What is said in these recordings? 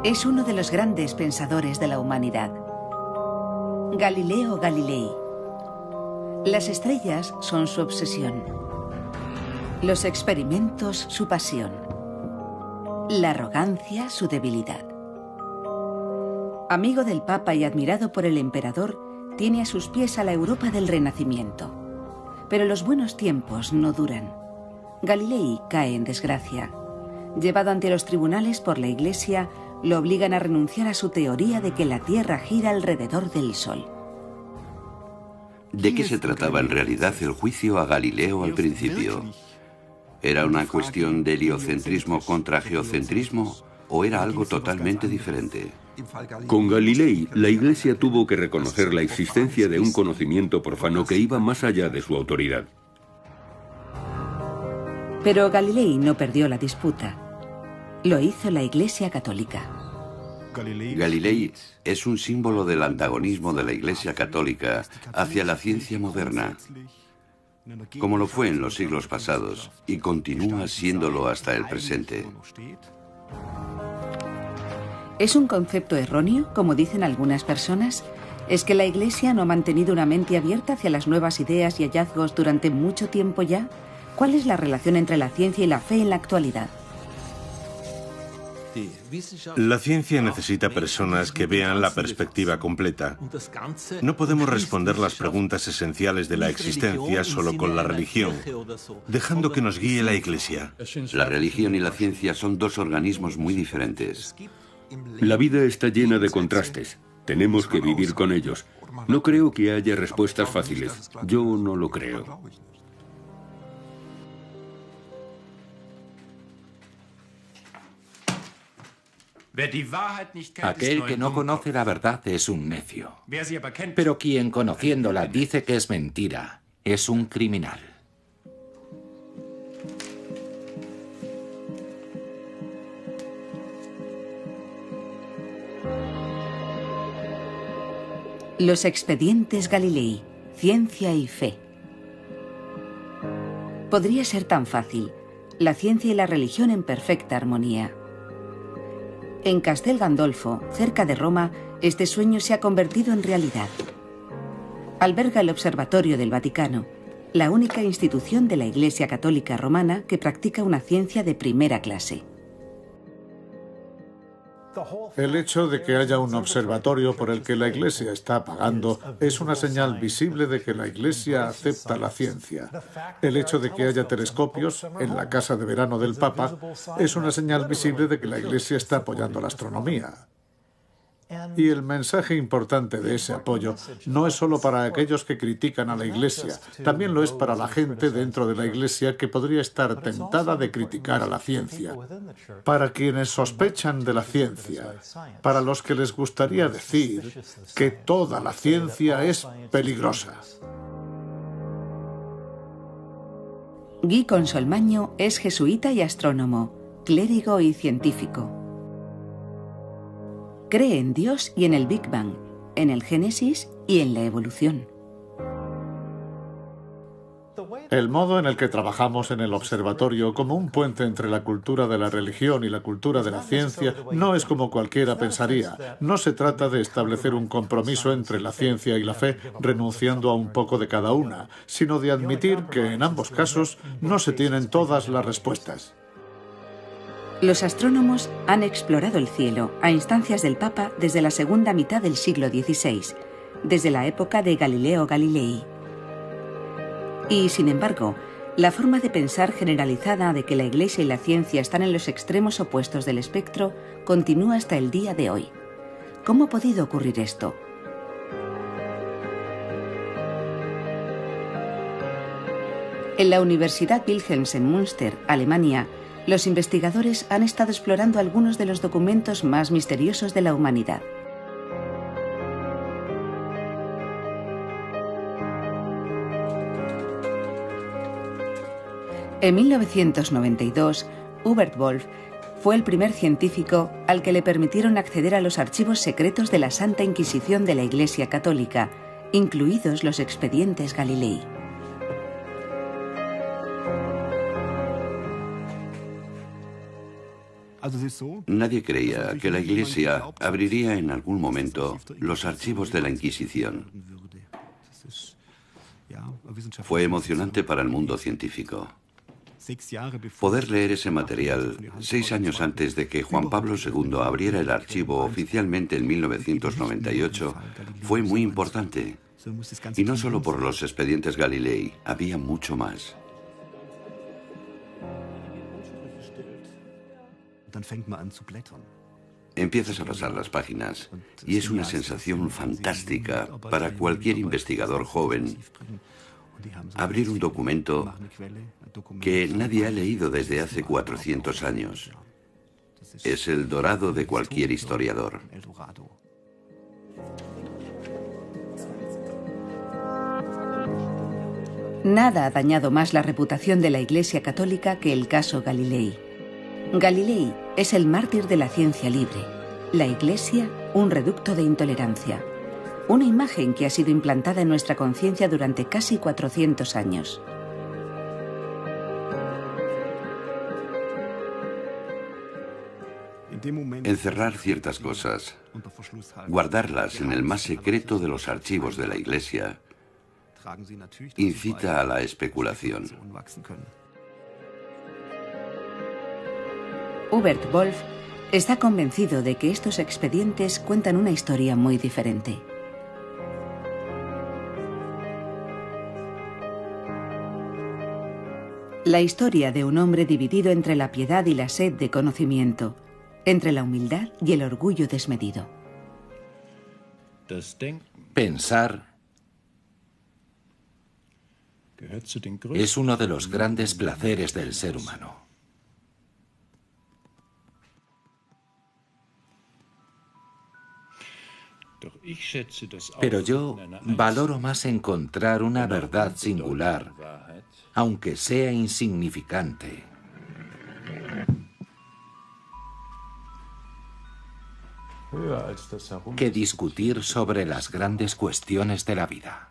Es uno de los grandes pensadores de la humanidad. Galileo Galilei. Las estrellas son su obsesión. Los experimentos su pasión. La arrogancia su debilidad. Amigo del Papa y admirado por el emperador, tiene a sus pies a la Europa del Renacimiento. Pero los buenos tiempos no duran. Galilei cae en desgracia. Llevado ante los tribunales por la Iglesia, lo obligan a renunciar a su teoría de que la Tierra gira alrededor del Sol. ¿De qué se trataba en realidad el juicio a Galileo al principio? ¿Era una cuestión de heliocentrismo contra geocentrismo o era algo totalmente diferente? Con Galilei, la Iglesia tuvo que reconocer la existencia de un conocimiento profano que iba más allá de su autoridad. Pero Galilei no perdió la disputa. Lo hizo la Iglesia Católica. Galilei es un símbolo del antagonismo de la Iglesia Católica hacia la ciencia moderna, como lo fue en los siglos pasados y continúa siéndolo hasta el presente. ¿Es un concepto erróneo, como dicen algunas personas? ¿Es que la Iglesia no ha mantenido una mente abierta hacia las nuevas ideas y hallazgos durante mucho tiempo ya? ¿Cuál es la relación entre la ciencia y la fe en la actualidad? La ciencia necesita personas que vean la perspectiva completa. No podemos responder las preguntas esenciales de la existencia solo con la religión, dejando que nos guíe la Iglesia. La religión y la ciencia son dos organismos muy diferentes. La vida está llena de contrastes. Tenemos que vivir con ellos. No creo que haya respuestas fáciles. Yo no lo creo. Aquel que no conoce la verdad es un necio. Pero quien conociéndola dice que es mentira, es un criminal. Los expedientes Galilei, ciencia y fe. Podría ser tan fácil. La ciencia y la religión en perfecta armonía. En Castel Gandolfo, cerca de Roma, este sueño se ha convertido en realidad. Alberga el Observatorio del Vaticano, la única institución de la Iglesia Católica Romana que practica una ciencia de primera clase. El hecho de que haya un observatorio por el que la Iglesia está pagando es una señal visible de que la Iglesia acepta la ciencia. El hecho de que haya telescopios en la casa de verano del Papa es una señal visible de que la Iglesia está apoyando la astronomía. Y el mensaje importante de ese apoyo no es solo para aquellos que critican a la Iglesia, también lo es para la gente dentro de la Iglesia que podría estar tentada de criticar a la ciencia, para quienes sospechan de la ciencia, para los que les gustaría decir que toda la ciencia es peligrosa. Guy Consolmaño es jesuita y astrónomo, clérigo y científico. Cree en Dios y en el Big Bang, en el Génesis y en la evolución. El modo en el que trabajamos en el observatorio como un puente entre la cultura de la religión y la cultura de la ciencia no es como cualquiera pensaría. No se trata de establecer un compromiso entre la ciencia y la fe renunciando a un poco de cada una, sino de admitir que en ambos casos no se tienen todas las respuestas. Los astrónomos han explorado el cielo a instancias del Papa desde la segunda mitad del siglo XVI, desde la época de Galileo Galilei. Y, sin embargo, la forma de pensar generalizada de que la Iglesia y la ciencia están en los extremos opuestos del espectro continúa hasta el día de hoy. ¿Cómo ha podido ocurrir esto? En la Universidad Wilhelms en Münster, Alemania, los investigadores han estado explorando algunos de los documentos más misteriosos de la humanidad. En 1992, Hubert Wolf fue el primer científico al que le permitieron acceder a los archivos secretos de la Santa Inquisición de la Iglesia Católica, incluidos los expedientes Galilei. Nadie creía que la Iglesia abriría en algún momento los archivos de la Inquisición. Fue emocionante para el mundo científico. Poder leer ese material 6 años antes de que Juan Pablo II abriera el archivo oficialmente en 1998 fue muy importante. Y no solo por los expedientes Galilei, había mucho más. Empiezas a pasar las páginas y es una sensación fantástica para cualquier investigador joven abrir un documento que nadie ha leído desde hace 400 años. Es el dorado de cualquier historiador. Nada ha dañado más la reputación de la Iglesia Católica que el caso Galilei. Galilei es el mártir de la ciencia libre, la Iglesia un reducto de intolerancia. Una imagen que ha sido implantada en nuestra conciencia durante casi 400 años. Encerrar ciertas cosas, guardarlas en el más secreto de los archivos de la Iglesia, incita a la especulación. Hubert Wolf está convencido de que estos expedientes cuentan una historia muy diferente. La historia de un hombre dividido entre la piedad y la sed de conocimiento, entre la humildad y el orgullo desmedido. Pensar es uno de los grandes placeres del ser humano. Pero yo valoro más encontrar una verdad singular, aunque sea insignificante, que discutir sobre las grandes cuestiones de la vida.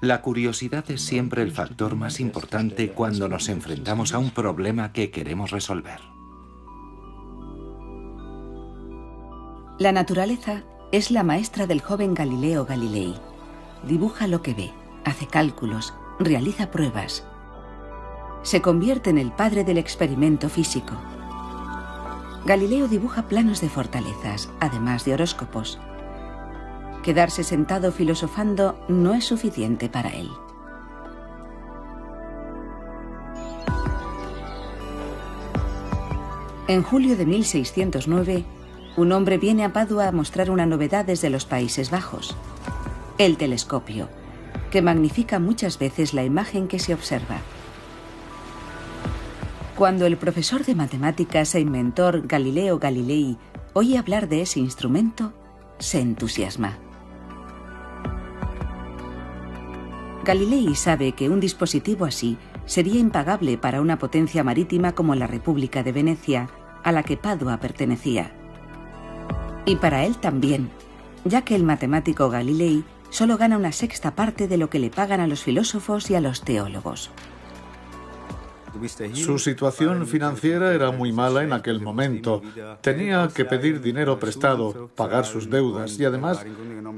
La curiosidad es siempre el factor más importante cuando nos enfrentamos a un problema que queremos resolver. La naturaleza es la maestra del joven Galileo Galilei. Dibuja lo que ve, hace cálculos, realiza pruebas. Se convierte en el padre del experimento físico. Galileo dibuja planos de fortalezas, además de horóscopos. Quedarse sentado filosofando no es suficiente para él. En julio de 1609, un hombre viene a Padua a mostrar una novedad desde los Países Bajos: el telescopio, que magnifica muchas veces la imagen que se observa. Cuando el profesor de matemáticas e inventor Galileo Galilei oye hablar de ese instrumento, se entusiasma. Galilei sabe que un dispositivo así sería impagable para una potencia marítima como la República de Venecia, a la que Padua pertenecía. Y para él también, ya que el matemático Galilei solo gana una sexta parte de lo que le pagan a los filósofos y a los teólogos. Su situación financiera era muy mala en aquel momento. Tenía que pedir dinero prestado, pagar sus deudas y además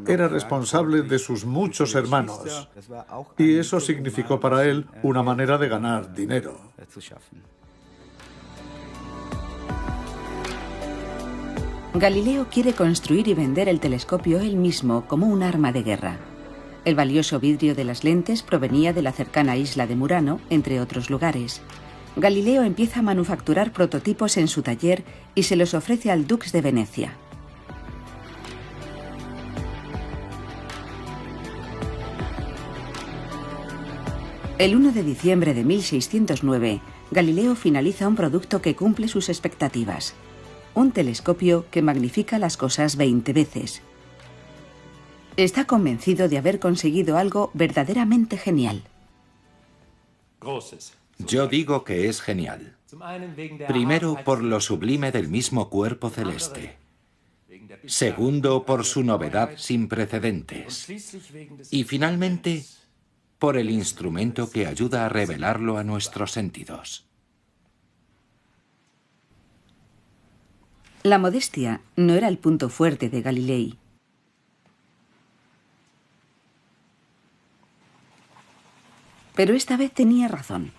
era responsable de sus muchos hermanos. Y eso significó para él una manera de ganar dinero. Galileo quiere construir y vender el telescopio él mismo como un arma de guerra. El valioso vidrio de las lentes provenía de la cercana isla de Murano, entre otros lugares. Galileo empieza a manufacturar prototipos en su taller y se los ofrece al Dux de Venecia. El 1 de diciembre de 1609, Galileo finaliza un producto que cumple sus expectativas: un telescopio que magnifica las cosas 20 veces. Está convencido de haber conseguido algo verdaderamente genial. Yo digo que es genial. Primero, por lo sublime del mismo cuerpo celeste. Segundo, por su novedad sin precedentes. Y finalmente, por el instrumento que ayuda a revelarlo a nuestros sentidos. La modestia no era el punto fuerte de Galilei. Pero esta vez tenía razón.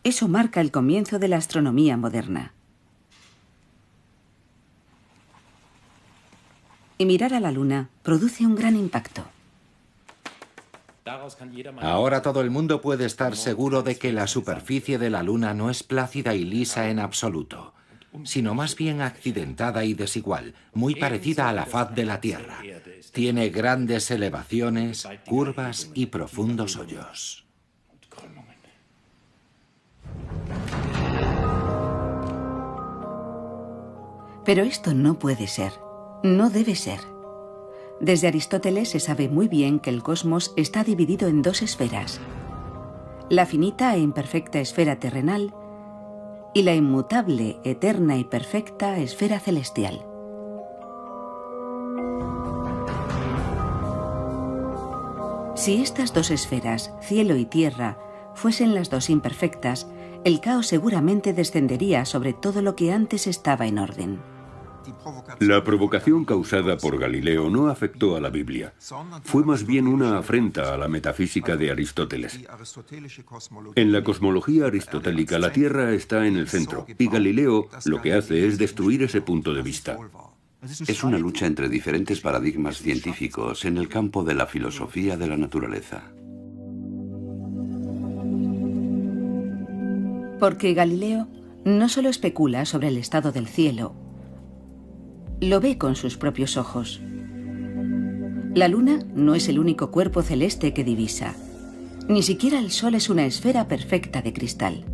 Eso marca el comienzo de la astronomía moderna. Y mirar a la luna produce un gran impacto. Ahora todo el mundo puede estar seguro de que la superficie de la luna no es plácida y lisa en absoluto, sino más bien accidentada y desigual, muy parecida a la faz de la Tierra. Tiene grandes elevaciones, curvas y profundos hoyos. Pero esto no puede ser, no debe ser. Desde Aristóteles se sabe muy bien que el cosmos está dividido en dos esferas: la finita e imperfecta esfera terrenal y la inmutable, eterna y perfecta esfera celestial. Si estas dos esferas, cielo y tierra, fuesen las dos imperfectas, el caos seguramente descendería sobre todo lo que antes estaba en orden. La provocación causada por Galileo no afectó a la Biblia. Fue más bien una afrenta a la metafísica de Aristóteles. En la cosmología aristotélica, la Tierra está en el centro, y Galileo lo que hace es destruir ese punto de vista. Es una lucha entre diferentes paradigmas científicos en el campo de la filosofía de la naturaleza. Porque Galileo no solo especula sobre el estado del cielo, lo ve con sus propios ojos. La luna no es el único cuerpo celeste que divisa. Ni siquiera el Sol es una esfera perfecta de cristal.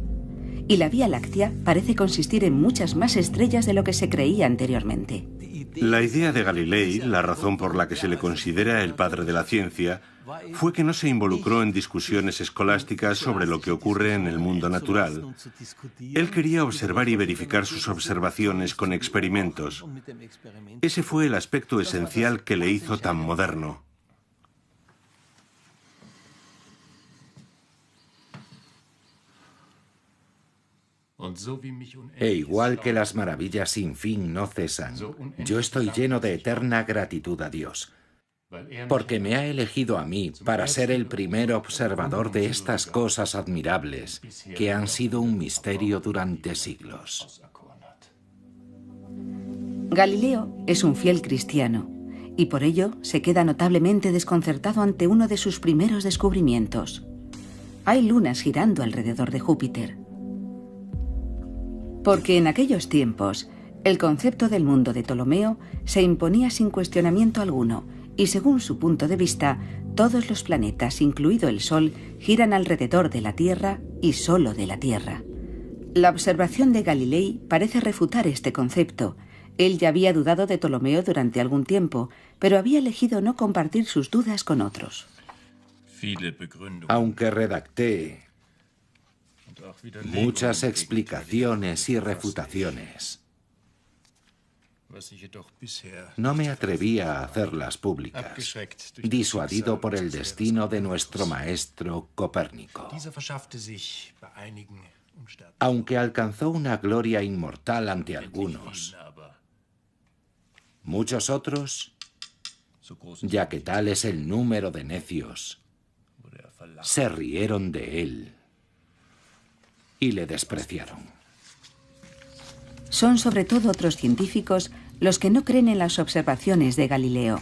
Y la Vía Láctea parece consistir en muchas más estrellas de lo que se creía anteriormente. La idea de Galilei, la razón por la que se le considera el padre de la ciencia, fue que no se involucró en discusiones escolásticas sobre lo que ocurre en el mundo natural. Él quería observar y verificar sus observaciones con experimentos. Ese fue el aspecto esencial que le hizo tan moderno. E igual que las maravillas sin fin no cesan, yo estoy lleno de eterna gratitud a Dios, porque me ha elegido a mí para ser el primer observador de estas cosas admirables que han sido un misterio durante siglos. Galileo es un fiel cristiano y por ello se queda notablemente desconcertado ante uno de sus primeros descubrimientos. Hay lunas girando alrededor de Júpiter. Porque en aquellos tiempos, el concepto del mundo de Ptolomeo se imponía sin cuestionamiento alguno, y según su punto de vista, todos los planetas, incluido el Sol, giran alrededor de la Tierra y solo de la Tierra. La observación de Galilei parece refutar este concepto. Él ya había dudado de Ptolomeo durante algún tiempo, pero había elegido no compartir sus dudas con otros. Aunque redacté muchas explicaciones y refutaciones, no me atrevía a hacerlas públicas, disuadido por el destino de nuestro maestro Copérnico. Aunque alcanzó una gloria inmortal ante algunos, muchos otros, ya que tal es el número de necios, se rieron de él y le despreciaron. Son sobre todo otros científicos los que no creen en las observaciones de Galileo.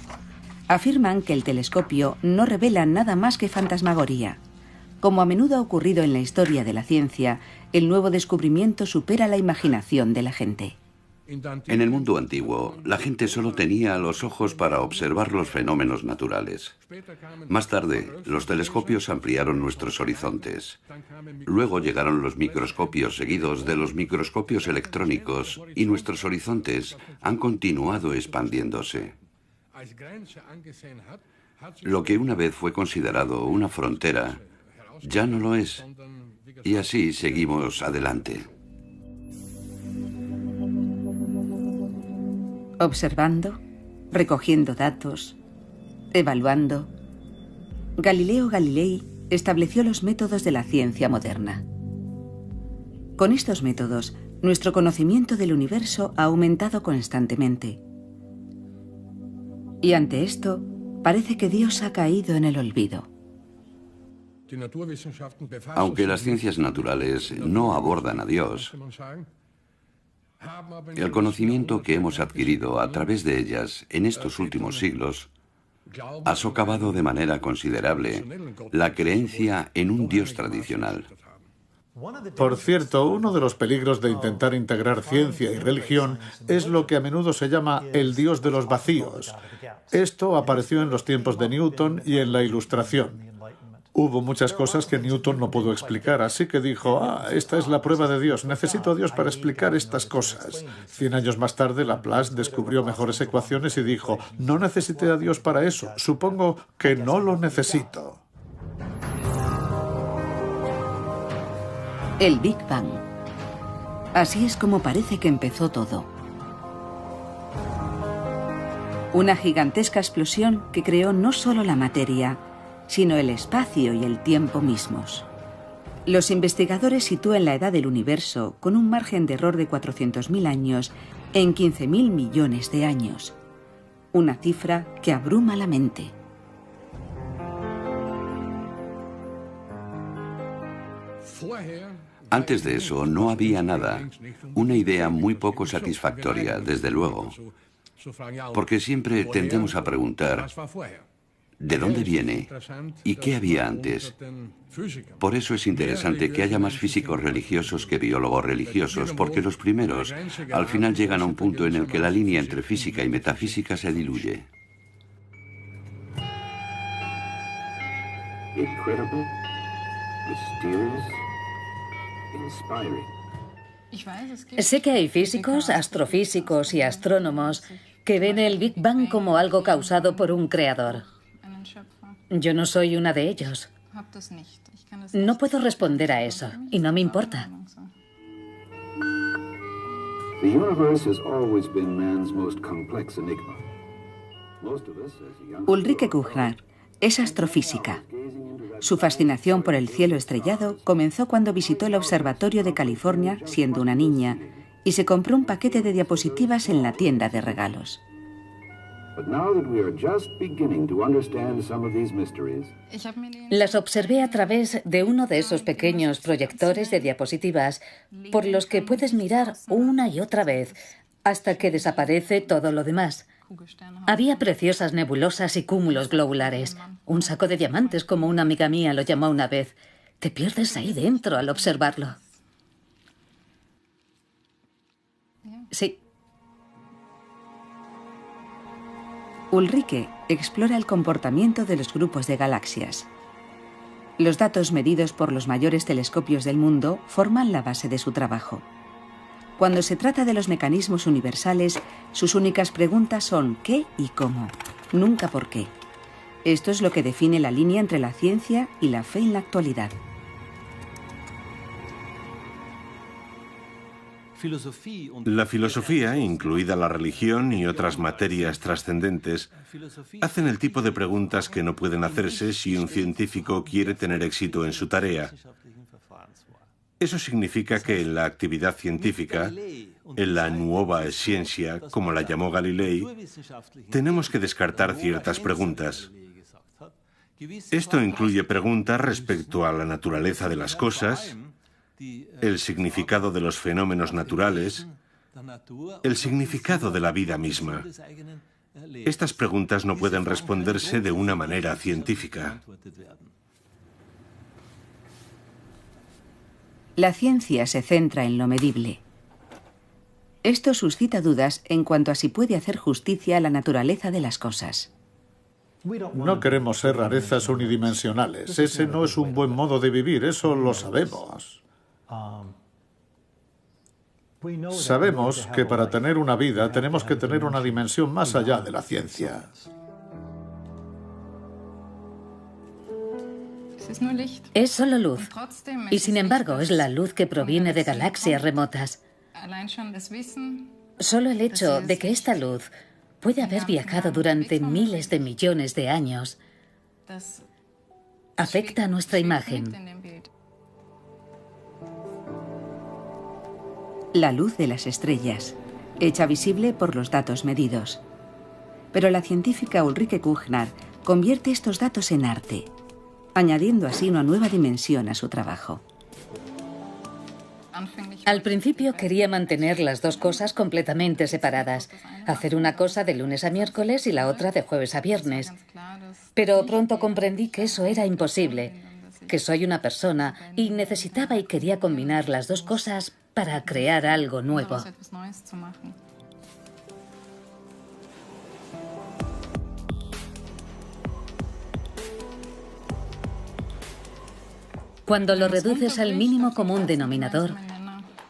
Afirman que el telescopio no revela nada más que fantasmagoría. Como a menudo ha ocurrido en la historia de la ciencia, el nuevo descubrimiento supera la imaginación de la gente. En el mundo antiguo, la gente solo tenía los ojos para observar los fenómenos naturales. Más tarde, los telescopios ampliaron nuestros horizontes. Luego llegaron los microscopios seguidos de los microscopios electrónicos y nuestros horizontes han continuado expandiéndose. Lo que una vez fue considerado una frontera, ya no lo es. Y así seguimos adelante. Observando, recogiendo datos, evaluando, Galileo Galilei estableció los métodos de la ciencia moderna. Con estos métodos, nuestro conocimiento del universo ha aumentado constantemente. Y ante esto, parece que Dios ha caído en el olvido. Aunque las ciencias naturales no abordan a Dios, el conocimiento que hemos adquirido a través de ellas en estos últimos siglos ha socavado de manera considerable la creencia en un Dios tradicional. Por cierto, uno de los peligros de intentar integrar ciencia y religión es lo que a menudo se llama el Dios de los vacíos. Esto apareció en los tiempos de Newton y en la Ilustración. Hubo muchas cosas que Newton no pudo explicar, así que dijo, esta es la prueba de Dios, necesito a Dios para explicar estas cosas. 100 años más tarde, Laplace descubrió mejores ecuaciones y dijo, no necesité a Dios para eso, supongo que no lo necesito. El Big Bang. Así es como parece que empezó todo. Una gigantesca explosión que creó no solo la materia, sino el espacio y el tiempo mismos. Los investigadores sitúan la edad del universo, con un margen de error de 400.000 años, en 15.000 millones de años. Una cifra que abruma la mente. Antes de eso no había nada, una idea muy poco satisfactoria, desde luego, porque siempre tendemos a preguntar ¿de dónde viene? ¿Y qué había antes? Por eso es interesante que haya más físicos religiosos que biólogos religiosos, porque los primeros al final llegan a un punto en el que la línea entre física y metafísica se diluye. Incredible, mysterious, inspiring. Sé que hay físicos, astrofísicos y astrónomos que ven el Big Bang como algo causado por un creador. Yo no soy una de ellos. No puedo responder a eso, y no me importa. Ulrike Kuchner es astrofísica. Su fascinación por el cielo estrellado comenzó cuando visitó el Observatorio de California, siendo una niña, y se compró un paquete de diapositivas en la tienda de regalos. Las observé a través de uno de esos pequeños proyectores de diapositivas por los que puedes mirar una y otra vez hasta que desaparece todo lo demás. Había preciosas nebulosas y cúmulos globulares. Un saco de diamantes, como una amiga mía lo llamó una vez. Te pierdes ahí dentro al observarlo. Sí. Ulrike explora el comportamiento de los grupos de galaxias. Los datos medidos por los mayores telescopios del mundo forman la base de su trabajo. Cuando se trata de los mecanismos universales, sus únicas preguntas son ¿qué y cómo? Nunca por qué. Esto es lo que define la línea entre la ciencia y la fe en la actualidad. La filosofía, incluida la religión y otras materias trascendentes, hacen el tipo de preguntas que no pueden hacerse si un científico quiere tener éxito en su tarea. Eso significa que en la actividad científica, en la nuova ciencia, como la llamó Galilei, tenemos que descartar ciertas preguntas. Esto incluye preguntas respecto a la naturaleza de las cosas, el significado de los fenómenos naturales, el significado de la vida misma. Estas preguntas no pueden responderse de una manera científica. La ciencia se centra en lo medible. Esto suscita dudas en cuanto a si puede hacer justicia a la naturaleza de las cosas. No queremos ser rarezas unidimensionales. Ese no es un buen modo de vivir, eso lo sabemos. Sabemos que para tener una vida tenemos que tener una dimensión más allá de la ciencia. Es solo luz. Y sin embargo es la luz que proviene de galaxias remotas. Solo el hecho de que esta luz puede haber viajado durante miles de millones de años afecta a nuestra imagen. La luz de las estrellas, hecha visible por los datos medidos. Pero la científica Ulrike Kuchner convierte estos datos en arte, añadiendo así una nueva dimensión a su trabajo. Al principio quería mantener las dos cosas completamente separadas, hacer una cosa de lunes a miércoles y la otra de jueves a viernes. Pero pronto comprendí que eso era imposible, que soy una persona y necesitaba y quería combinar las dos cosas para crear algo nuevo. Cuando lo reduces al mínimo común denominador,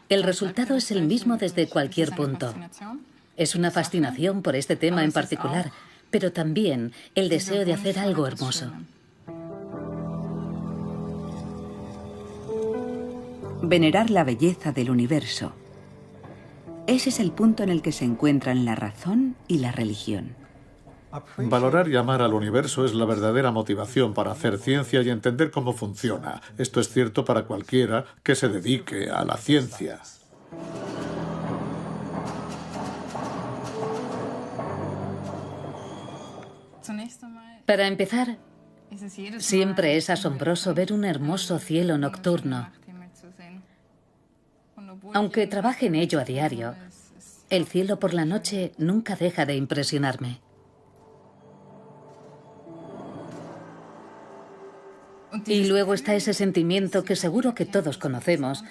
el resultado es el mismo desde cualquier punto. Es una fascinación por este tema en particular, pero también el deseo de hacer algo hermoso. Venerar la belleza del universo. Ese es el punto en el que se encuentran la razón y la religión. Valorar y amar al universo es la verdadera motivación para hacer ciencia y entender cómo funciona. Esto es cierto para cualquiera que se dedique a la ciencia. Para empezar, siempre es asombroso ver un hermoso cielo nocturno. Aunque trabaje en ello a diario, el cielo por la noche nunca deja de impresionarme. Y luego está ese sentimiento que seguro que todos conocemos,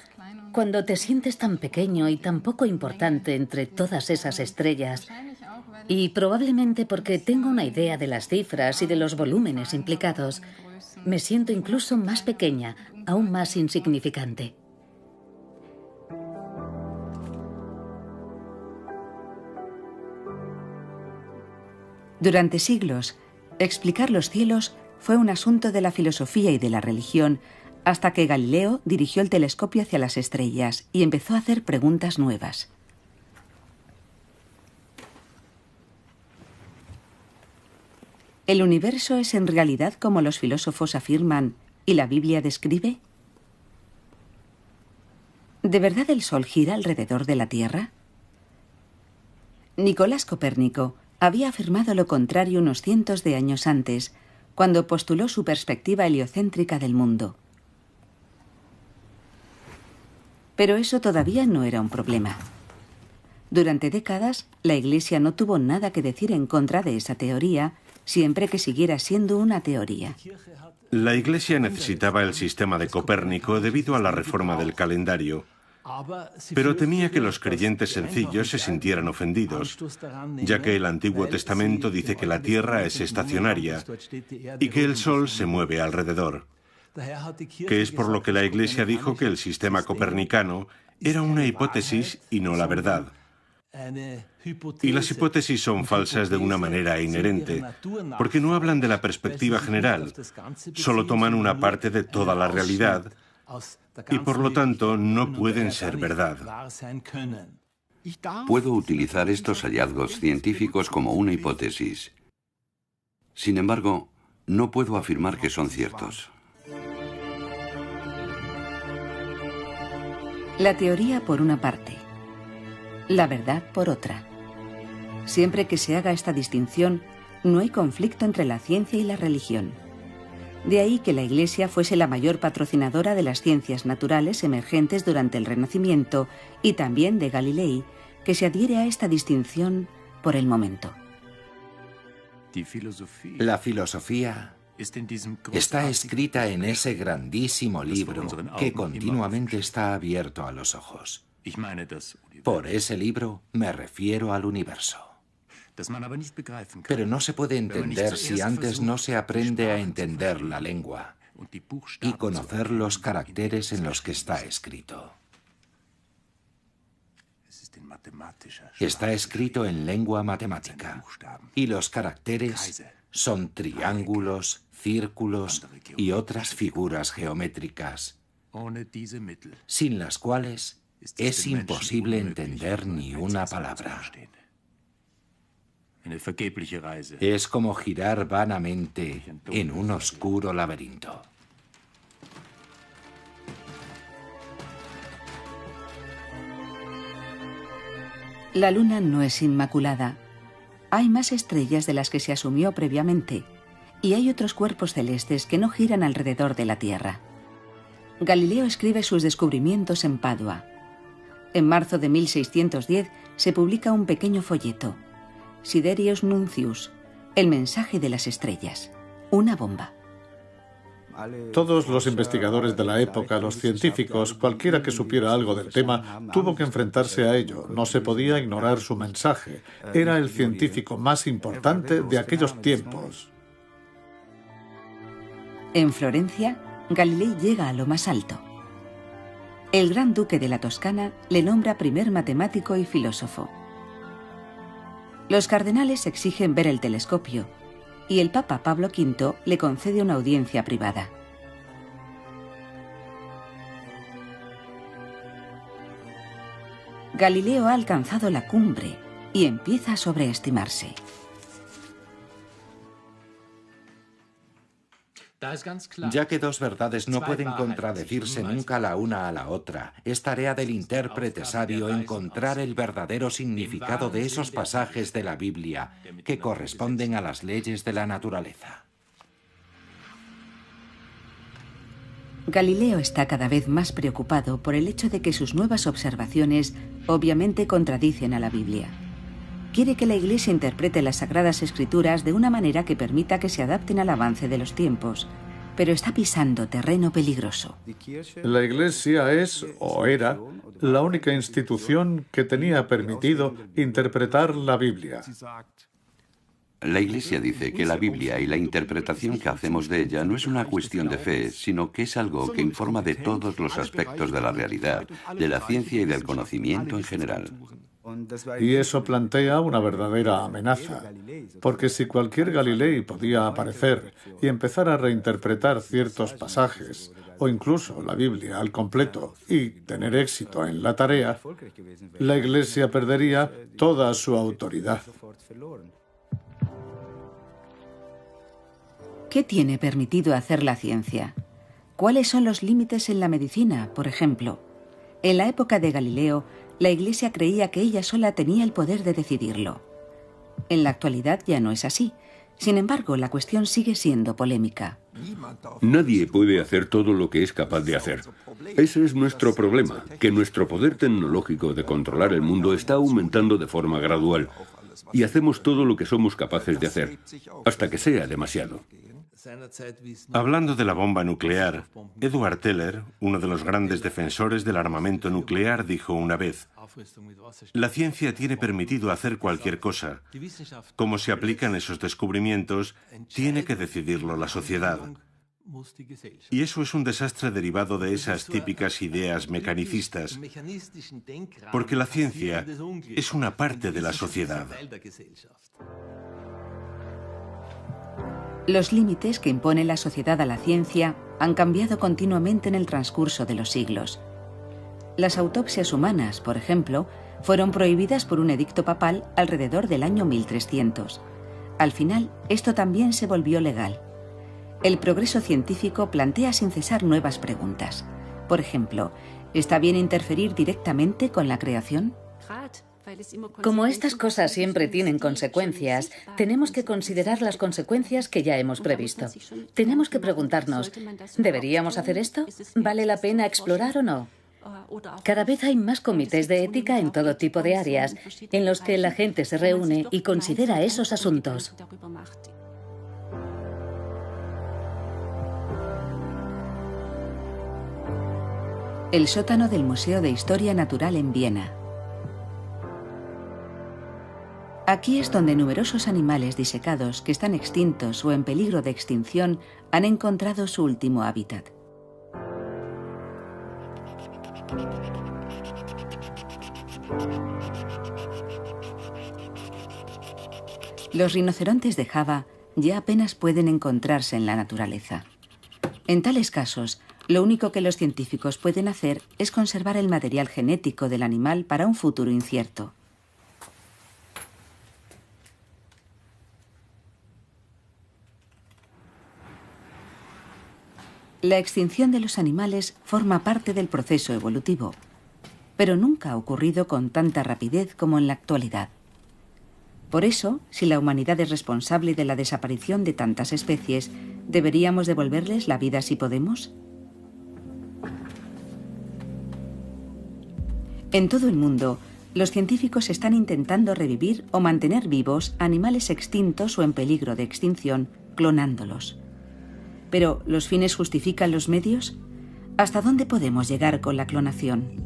cuando te sientes tan pequeño y tan poco importante entre todas esas estrellas. Y probablemente porque tengo una idea de las cifras y de los volúmenes implicados, me siento incluso más pequeña, aún más insignificante. Durante siglos, explicar los cielos fue un asunto de la filosofía y de la religión, hasta que Galileo dirigió el telescopio hacia las estrellas y empezó a hacer preguntas nuevas. ¿El universo es en realidad como los filósofos afirman y la Biblia describe? ¿De verdad el Sol gira alrededor de la Tierra? Nicolás Copérnico había afirmado lo contrario unos cientos de años antes, cuando postuló su perspectiva heliocéntrica del mundo. Pero eso todavía no era un problema. Durante décadas, la Iglesia no tuvo nada que decir en contra de esa teoría, siempre que siguiera siendo una teoría. La Iglesia necesitaba el sistema de Copérnico debido a la reforma del calendario, pero temía que los creyentes sencillos se sintieran ofendidos, ya que el Antiguo Testamento dice que la Tierra es estacionaria y que el Sol se mueve alrededor, que es por lo que la Iglesia dijo que el sistema copernicano era una hipótesis y no la verdad. Y las hipótesis son falsas de una manera inherente, porque no hablan de la perspectiva general, solo toman una parte de toda la realidad y por lo tanto no pueden ser verdad. Puedo utilizar estos hallazgos científicos como una hipótesis. Sin embargo, no puedo afirmar que son ciertos. La teoría por una parte, la verdad por otra. Siempre que se haga esta distinción, no hay conflicto entre la ciencia y la religión. De ahí que la Iglesia fuese la mayor patrocinadora de las ciencias naturales emergentes durante el Renacimiento y también de Galilei, que se adhiere a esta distinción por el momento. La filosofía está escrita en ese grandísimo libro que continuamente está abierto a los ojos. Por ese libro me refiero al universo. Pero no se puede entender si antes no se aprende a entender la lengua y conocer los caracteres en los que está escrito. Está escrito en lengua matemática y los caracteres son triángulos, círculos y otras figuras geométricas, sin las cuales es imposible entender ni una palabra. Es como girar vanamente en un oscuro laberinto. La luna no es inmaculada. Hay más estrellas de las que se asumió previamente, y hay otros cuerpos celestes que no giran alrededor de la Tierra. Galileo escribe sus descubrimientos en Padua. En marzo de 1610 se publica un pequeño folleto, Siderius Nuncius, el mensaje de las estrellas, una bomba. Todos los investigadores de la época, los científicos, cualquiera que supiera algo del tema, tuvo que enfrentarse a ello. No se podía ignorar su mensaje. Era el científico más importante de aquellos tiempos. En Florencia, Galilei llega a lo más alto. El gran duque de la Toscana le nombra primer matemático y filósofo. Los cardenales exigen ver el telescopio, y el Papa Pablo V le concede una audiencia privada. Galileo ha alcanzado la cumbre y empieza a sobreestimarse. Ya que dos verdades no pueden contradecirse nunca la una a la otra, es tarea del intérprete sabio encontrar el verdadero significado de esos pasajes de la Biblia que corresponden a las leyes de la naturaleza. Galileo está cada vez más preocupado por el hecho de que sus nuevas observaciones obviamente contradicen a la Biblia. Quiere que la Iglesia interprete las Sagradas Escrituras de una manera que permita que se adapten al avance de los tiempos, pero está pisando terreno peligroso. La Iglesia es, o era, la única institución que tenía permitido interpretar la Biblia. La Iglesia dice que la Biblia y la interpretación que hacemos de ella no es una cuestión de fe, sino que es algo que informa de todos los aspectos de la realidad, de la ciencia y del conocimiento en general. Y eso plantea una verdadera amenaza, porque si cualquier Galilei podía aparecer y empezar a reinterpretar ciertos pasajes, o incluso la Biblia al completo, y tener éxito en la tarea, la Iglesia perdería toda su autoridad. ¿Qué tiene permitido hacer la ciencia? ¿Cuáles son los límites en la medicina, por ejemplo? En la época de Galileo, la Iglesia creía que ella sola tenía el poder de decidirlo. En la actualidad ya no es así. Sin embargo, la cuestión sigue siendo polémica. Nadie puede hacer todo lo que es capaz de hacer. Ese es nuestro problema, que nuestro poder tecnológico de controlar el mundo está aumentando de forma gradual. Y hacemos todo lo que somos capaces de hacer, hasta que sea demasiado. Hablando de la bomba nuclear, Edward Teller, uno de los grandes defensores del armamento nuclear, dijo una vez: la ciencia tiene permitido hacer cualquier cosa. Cómo se aplican esos descubrimientos, tiene que decidirlo la sociedad. Y eso es un desastre derivado de esas típicas ideas mecanicistas, porque la ciencia es una parte de la sociedad. Los límites que impone la sociedad a la ciencia han cambiado continuamente en el transcurso de los siglos. Las autopsias humanas, por ejemplo, fueron prohibidas por un edicto papal alrededor del año 1300. Al final, esto también se volvió legal. El progreso científico plantea sin cesar nuevas preguntas. Por ejemplo, ¿está bien interferir directamente con la creación? Como estas cosas siempre tienen consecuencias, tenemos que considerar las consecuencias que ya hemos previsto. Tenemos que preguntarnos, ¿deberíamos hacer esto? ¿Vale la pena explorar o no? Cada vez hay más comités de ética en todo tipo de áreas, en los que la gente se reúne y considera esos asuntos. El sótano del Museo de Historia Natural en Viena. Aquí es donde numerosos animales disecados que están extintos o en peligro de extinción han encontrado su último hábitat. Los rinocerontes de Java ya apenas pueden encontrarse en la naturaleza. En tales casos, Lo único que los científicos pueden hacer es conservar el material genético del animal para un futuro incierto. La extinción de los animales forma parte del proceso evolutivo, pero nunca ha ocurrido con tanta rapidez como en la actualidad. Por eso, si la humanidad es responsable de la desaparición de tantas especies, ¿deberíamos devolverles la vida si podemos? En todo el mundo, los científicos están intentando revivir o mantener vivos animales extintos o en peligro de extinción, clonándolos. Pero, ¿los fines justifican los medios? ¿Hasta dónde podemos llegar con la clonación?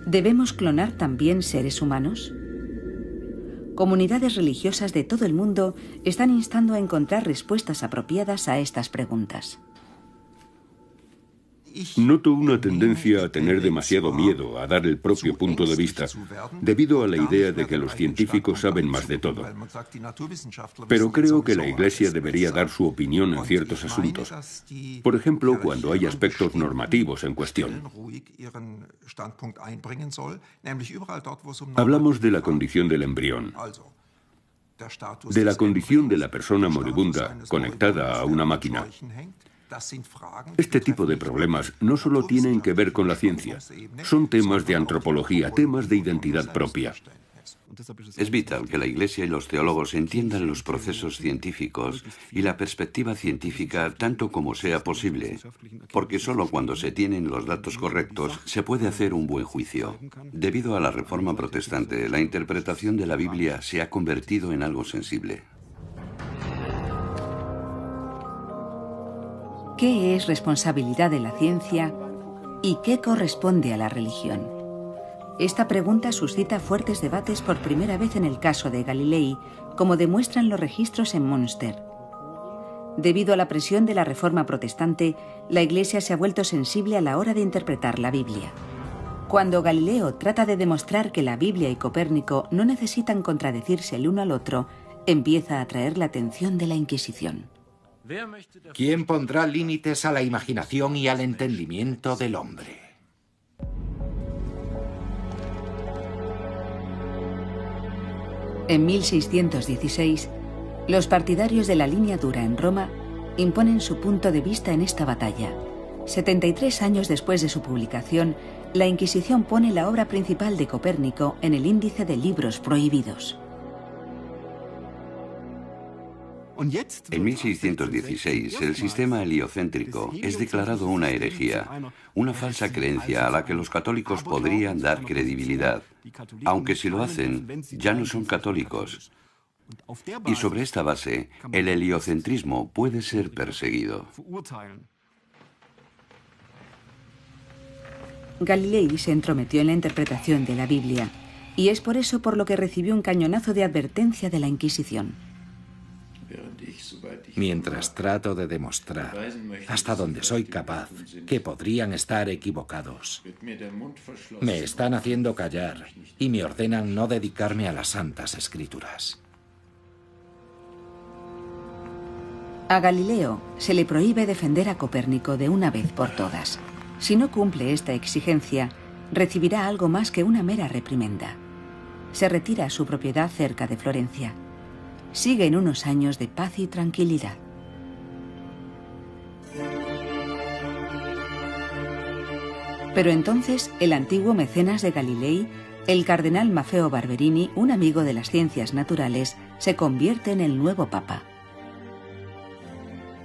¿Debemos clonar también seres humanos? Comunidades religiosas de todo el mundo están instando a encontrar respuestas apropiadas a estas preguntas. Noto una tendencia a tener demasiado miedo a dar el propio punto de vista, debido a la idea de que los científicos saben más de todo. Pero creo que la Iglesia debería dar su opinión en ciertos asuntos. Por ejemplo, cuando hay aspectos normativos en cuestión. Hablamos de la condición del embrión, de la condición de la persona moribunda conectada a una máquina. Este tipo de problemas no solo tienen que ver con la ciencia, son temas de antropología, temas de identidad propia. Es vital que la Iglesia y los teólogos entiendan los procesos científicos y la perspectiva científica tanto como sea posible, porque solo cuando se tienen los datos correctos se puede hacer un buen juicio. Debido a la Reforma Protestante, la interpretación de la Biblia se ha convertido en algo sensible. ¿Qué es responsabilidad de la ciencia y qué corresponde a la religión? Esta pregunta suscita fuertes debates por primera vez en el caso de Galilei, como demuestran los registros en Münster. Debido a la presión de la Reforma Protestante, la Iglesia se ha vuelto sensible a la hora de interpretar la Biblia. Cuando Galileo trata de demostrar que la Biblia y Copérnico no necesitan contradecirse el uno al otro, empieza a atraer la atención de la Inquisición. ¿Quién pondrá límites a la imaginación y al entendimiento del hombre? En 1616, los partidarios de la línea dura en Roma imponen su punto de vista en esta batalla. 73 años después de su publicación, la Inquisición pone la obra principal de Copérnico en el índice de libros prohibidos. En 1616, el sistema heliocéntrico es declarado una herejía, una falsa creencia a la que los católicos podrían dar credibilidad, aunque si lo hacen, ya no son católicos. Y sobre esta base, el heliocentrismo puede ser perseguido. Galilei se entrometió en la interpretación de la Biblia, y es por eso por lo que recibió un cañonazo de advertencia de la Inquisición. Mientras trato de demostrar, hasta donde soy capaz, que podrían estar equivocados, me están haciendo callar y me ordenan no dedicarme a las Santas Escrituras. A Galileo se le prohíbe defender a Copérnico de una vez por todas. Si no cumple esta exigencia, recibirá algo más que una mera reprimenda. Se retira a su propiedad cerca de Florencia. Siguen unos años de paz y tranquilidad. Pero entonces el antiguo mecenas de Galilei, el cardenal Maffeo Barberini, un amigo de las ciencias naturales, se convierte en el nuevo papa.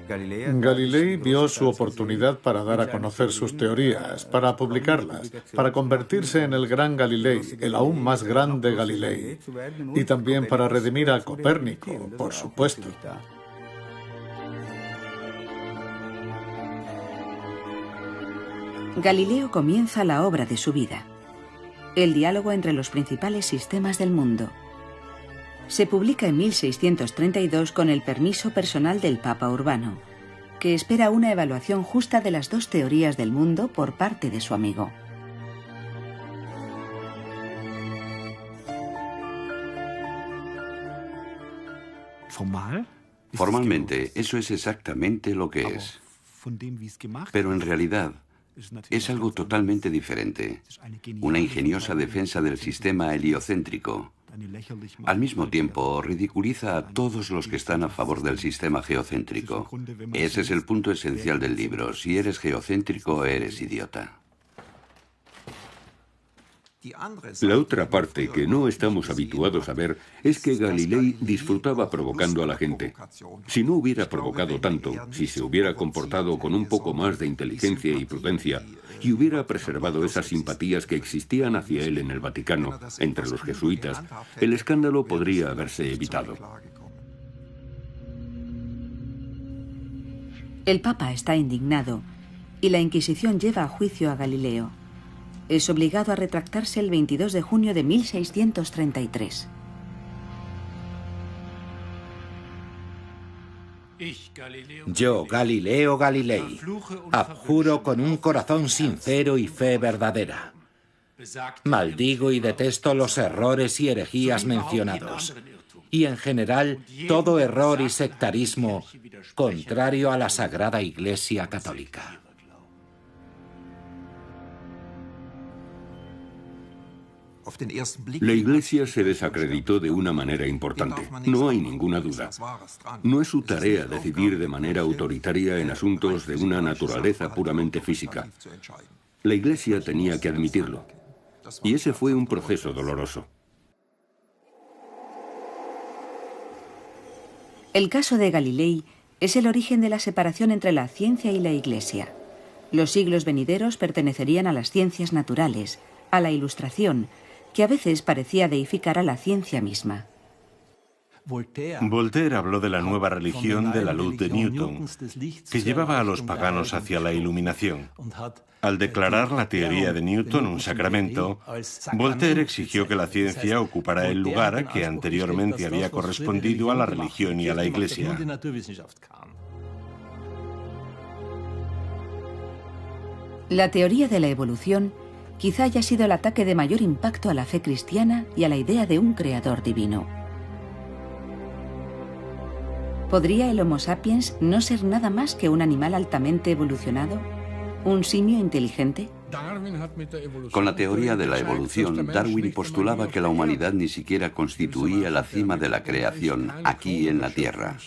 Galilei vio su oportunidad para dar a conocer sus teorías, para publicarlas, para convertirse en el gran Galilei, el aún más grande Galilei, y también para redimir a Copérnico, por supuesto. Galileo comienza la obra de su vida, el diálogo entre los principales sistemas del mundo. Se publica en 1632 con el permiso personal del Papa Urbano, que espera una evaluación justa de las dos teorías del mundo por parte de su amigo. Formalmente, eso es exactamente lo que es. Pero en realidad es algo totalmente diferente. Una ingeniosa defensa del sistema heliocéntrico. Al mismo tiempo, ridiculiza a todos los que están a favor del sistema geocéntrico. Ese es el punto esencial del libro. Si eres geocéntrico, eres idiota. La otra parte que no estamos habituados a ver es que Galilei disfrutaba provocando a la gente. Si no hubiera provocado tanto, si se hubiera comportado con un poco más de inteligencia y prudencia, y hubiera preservado esas simpatías que existían hacia él en el Vaticano, entre los jesuitas, el escándalo podría haberse evitado. El Papa está indignado y la Inquisición lleva a juicio a Galileo. Es obligado a retractarse el 22 de junio de 1633. Yo, Galileo Galilei, abjuro con un corazón sincero y fe verdadera. Maldigo y detesto los errores y herejías mencionados, y en general todo error y sectarismo contrario a la Sagrada Iglesia Católica. La Iglesia se desacreditó de una manera importante, no hay ninguna duda. No es su tarea decidir de manera autoritaria en asuntos de una naturaleza puramente física. La Iglesia tenía que admitirlo. Y ese fue un proceso doloroso. El caso de Galilei es el origen de la separación entre la ciencia y la Iglesia. Los siglos venideros pertenecerían a las ciencias naturales, a la Ilustración, que a veces parecía deificar a la ciencia misma. Voltaire habló de la nueva religión de la luz de Newton, que llevaba a los paganos hacia la iluminación. Al declarar la teoría de Newton un sacramento, Voltaire exigió que la ciencia ocupara el lugar que anteriormente había correspondido a la religión y a la Iglesia. La teoría de la evolución quizá haya sido el ataque de mayor impacto a la fe cristiana y a la idea de un creador divino. ¿Podría el Homo sapiens no ser nada más que un animal altamente evolucionado? ¿Un simio inteligente? Con la teoría de la evolución, Darwin postulaba que la humanidad ni siquiera constituía la cima de la creación aquí en la Tierra.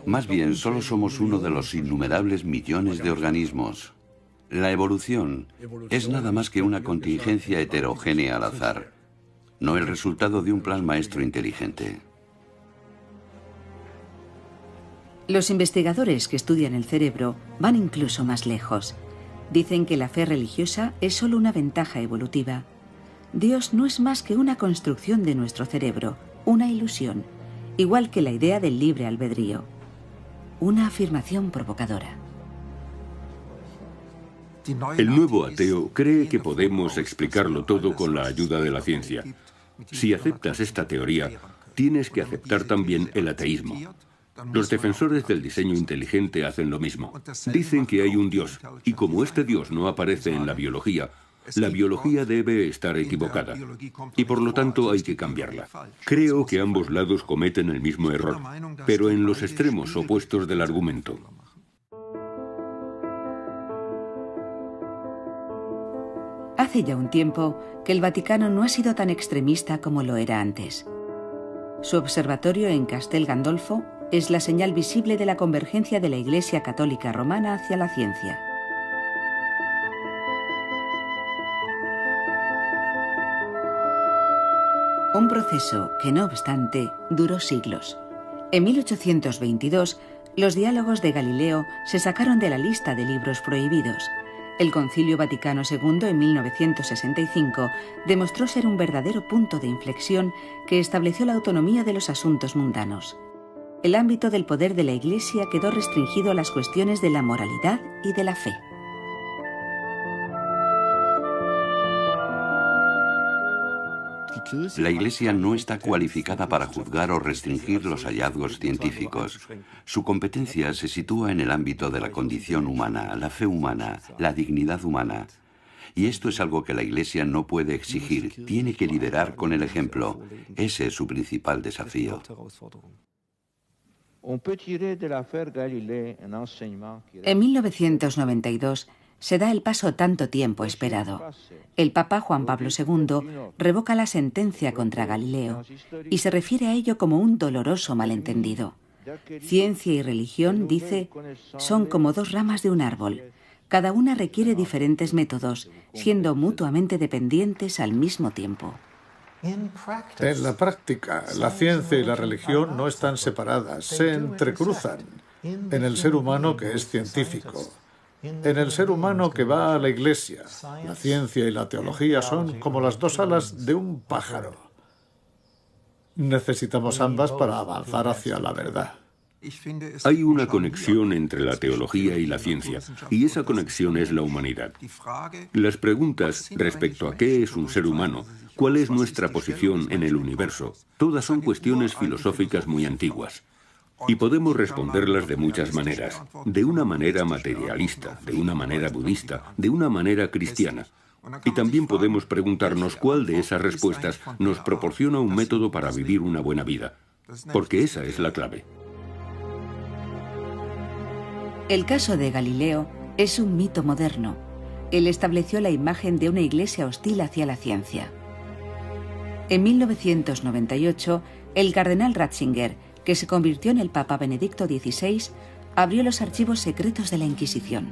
Más bien, solo somos uno de los innumerables millones de organismos. La evolución es nada más que una contingencia heterogénea al azar, no el resultado de un plan maestro inteligente. Los investigadores que estudian el cerebro van incluso más lejos. Dicen que la fe religiosa es solo una ventaja evolutiva. Dios no es más que una construcción de nuestro cerebro, una ilusión, igual que la idea del libre albedrío. Una afirmación provocadora. El nuevo ateo cree que podemos explicarlo todo con la ayuda de la ciencia. Si aceptas esta teoría, tienes que aceptar también el ateísmo. Los defensores del diseño inteligente hacen lo mismo. Dicen que hay un Dios, y como este Dios no aparece en la biología debe estar equivocada, y por lo tanto hay que cambiarla. Creo que ambos lados cometen el mismo error, pero en los extremos opuestos del argumento. Hace ya un tiempo que el Vaticano no ha sido tan extremista como lo era antes. Su observatorio en Castel Gandolfo es la señal visible de la convergencia de la Iglesia Católica Romana hacia la ciencia. Un proceso que, no obstante, duró siglos. En 1822, los diálogos de Galileo se sacaron de la lista de libros prohibidos. El Concilio Vaticano II, en 1965, demostró ser un verdadero punto de inflexión que estableció la autonomía de los asuntos mundanos. El ámbito del poder de la Iglesia quedó restringido a las cuestiones de la moralidad y de la fe. La Iglesia no está cualificada para juzgar o restringir los hallazgos científicos. Su competencia se sitúa en el ámbito de la condición humana, la fe humana, la dignidad humana. Y esto es algo que la Iglesia no puede exigir, tiene que liderar con el ejemplo. Ese es su principal desafío. En 1992 se da el paso tanto tiempo esperado. El Papa Juan Pablo II revoca la sentencia contra Galileo y se refiere a ello como un doloroso malentendido. Ciencia y religión, dice, son como dos ramas de un árbol. Cada una requiere diferentes métodos, siendo mutuamente dependientes al mismo tiempo. En la práctica, la ciencia y la religión no están separadas, se entrecruzan en el ser humano que es científico, en el ser humano que va a la iglesia. La ciencia y la teología son como las dos alas de un pájaro. Necesitamos ambas para avanzar hacia la verdad. Hay una conexión entre la teología y la ciencia, y esa conexión es la humanidad. Las preguntas respecto a qué es un ser humano, cuál es nuestra posición en el universo, todas son cuestiones filosóficas muy antiguas. Y podemos responderlas de muchas maneras, de una manera materialista, de una manera budista, de una manera cristiana. Y también podemos preguntarnos cuál de esas respuestas nos proporciona un método para vivir una buena vida, porque esa es la clave. El caso de Galileo es un mito moderno. Él estableció la imagen de una iglesia hostil hacia la ciencia. En 1998, el cardenal Ratzinger, que se convirtió en el Papa Benedicto XVI, abrió los archivos secretos de la Inquisición.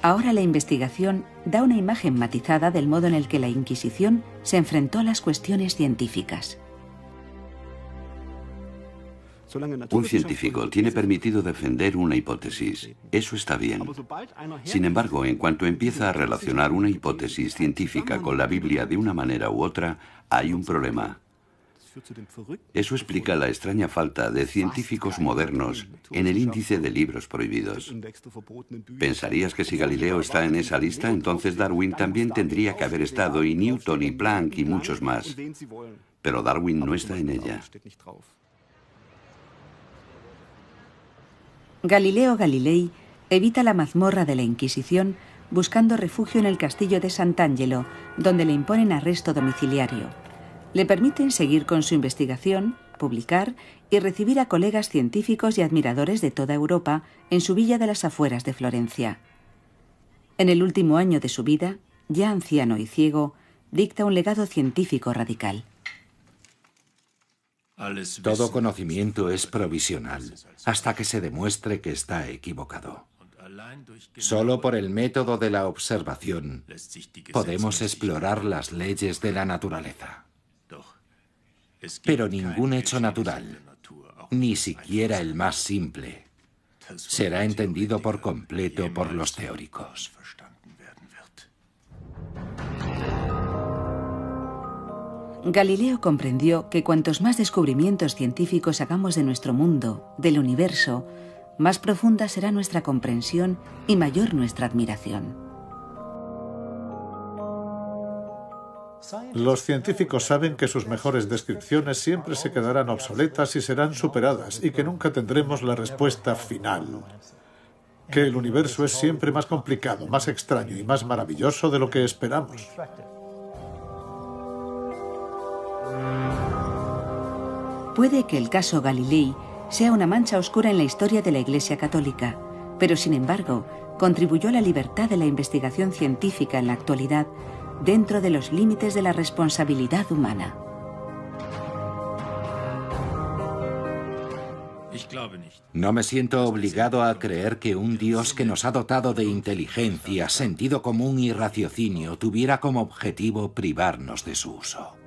Ahora la investigación da una imagen matizada del modo en el que la Inquisición se enfrentó a las cuestiones científicas. Un científico tiene permitido defender una hipótesis. Eso está bien. Sin embargo, en cuanto empieza a relacionar una hipótesis científica con la Biblia de una manera u otra, hay un problema. Eso explica la extraña falta de científicos modernos en el índice de libros prohibidos. ¿Pensarías que si Galileo está en esa lista, entonces Darwin también tendría que haber estado, y Newton y Planck y muchos más? Pero Darwin no está en ella. Galileo Galilei evita la mazmorra de la Inquisición buscando refugio en el castillo de Sant'Angelo, donde le imponen arresto domiciliario. Le permiten seguir con su investigación, publicar y recibir a colegas científicos y admiradores de toda Europa en su villa de las afueras de Florencia. En el último año de su vida, ya anciano y ciego, dicta un legado científico radical. Todo conocimiento es provisional, hasta que se demuestre que está equivocado. Solo por el método de la observación podemos explorar las leyes de la naturaleza. Pero ningún hecho natural, ni siquiera el más simple, será entendido por completo por los teóricos. Galileo comprendió que cuantos más descubrimientos científicos hagamos de nuestro mundo, del universo, más profunda será nuestra comprensión y mayor nuestra admiración. Los científicos saben que sus mejores descripciones siempre se quedarán obsoletas y serán superadas, y que nunca tendremos la respuesta final. Que el universo es siempre más complicado, más extraño y más maravilloso de lo que esperamos. Puede que el caso Galilei sea una mancha oscura en la historia de la Iglesia Católica, pero sin embargo contribuyó a la libertad de la investigación científica en la actualidad dentro de los límites de la responsabilidad humana. No me siento obligado a creer que un Dios que nos ha dotado de inteligencia, sentido común y raciocinio tuviera como objetivo privarnos de su uso.